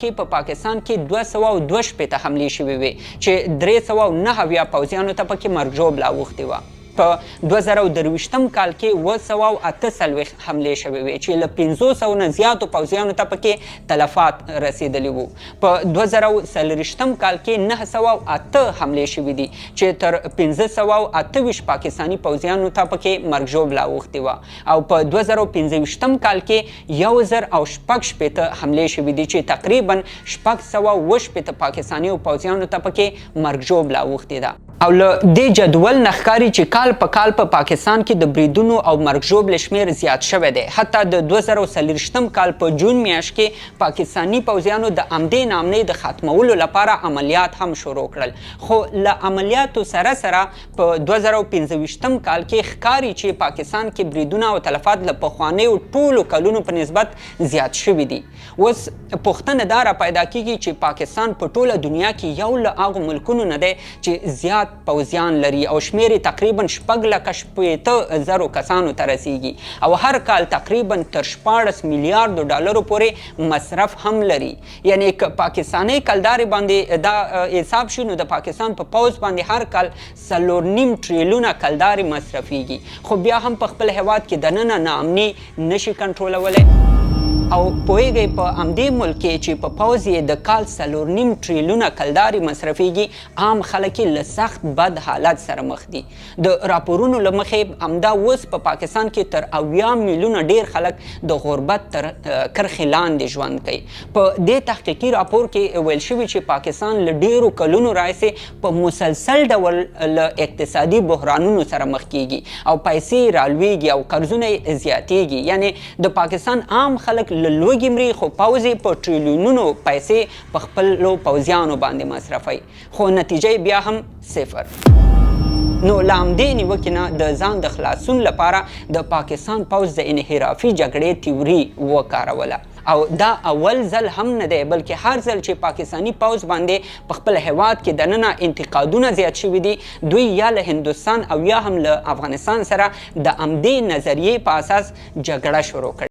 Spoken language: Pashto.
کې په پاکستان کې 222 حملې شوې وې چې 309 پوځیانو ته پکې مرګ ژوبله اوښتې وه. په 2023 کال کې 248 حملې شوې وې چې له 500 نه زیاتو پوځیانو ته پکې تلفات رسېدلي وو. په 2024 کال کې 908 حملې شوې دي چې تر 528 پاکستاني پوځیانو ته پکې مرګ ژوبله اوښتې وه او په 2025 کال کې 1016 حملې شوې دي چې تقریبا 618 پاکستاني پوځیانو ته پکې مرګ ژوبله اوښتې ده. او له دې جدول نه ښکاري چې کال په کال په پاکستان کې د بریدونو او مرګ ژوبلې شمېر زیات شوی دی. حتی د 2024 کال په جون میاشت کې پاکستاني پوځیانو د همدې نامنۍ د ختمولو لپاره عملیات هم شروع کړل، خو له عملیاتو سره سره په 2025 کال کې ښکاري چې پاکستان کې بریدونه او تلفات له پخوانیو ټولو کلونو په نسبت زیات شوي دي. اوس پوښتنه دا را پیدا کیږي چې پاکستان په ټوله دنیا کې یو له هغو ملکونو نه دی چې زیات پوځیان لري او شمیر یې تقریبا 6,000 کسانو ته رسیږي او هر کال تقریبا تر 14 میلیارډو ډالرو پورې مصرف هم لري. یعنی که پاکستاني کلدارې باندې دا حساب شي نو د پاکستان په پوځ باندې هر کال 4.5 ټریلیونه کلدارې مصرفیږي، خو بیا هم په خپل هیواد کې دننه ناامني نشي کنټرولولی. او پوهیږئ په همدې ملک کې چې په پوځ یې د کال 4.5 ټریلیونه کلدارې مصرفیږي، عام خلک یې له سخت بد حالت سره مخ دي. د راپورونو له مخې همدا اوس په پاکستان کې تر 80 میلیونه ډیر خلک د غربت تر کرښې لاندې ژوند کوي. په دې تحقیقي راپور کې ویل شوي چې پاکستان له ډیرو کلونو راهیسې په مسلسل ډول له اقتصادي بحرانونو سره مخ کیږي او پیسې رالویږي او قرضونه یې زیاتیږي. یعنی د پاکستان عام خلک له لوږې مري، خو پوځ یې په ټریلیونونو پیسې په خپلو پوځیانو باندې مصرفوي، خو نتیجه بیا هم صفر. نو له همدې نیوکې نه د ځان د خلاصون لپاره د پاکستان پوځ د انحرافي جګړې تیوري وکاروله. او دا اول ځل هم نه دی بلکې هر ځل چې پاکستاني پوځ باندې په خپل هیواد کې دننه انتقادونه زیات شوي دي، دوی یا له هندوستان او یا هم له افغانستان سره د همدې نظریې په اساس جګړه شروع کړې.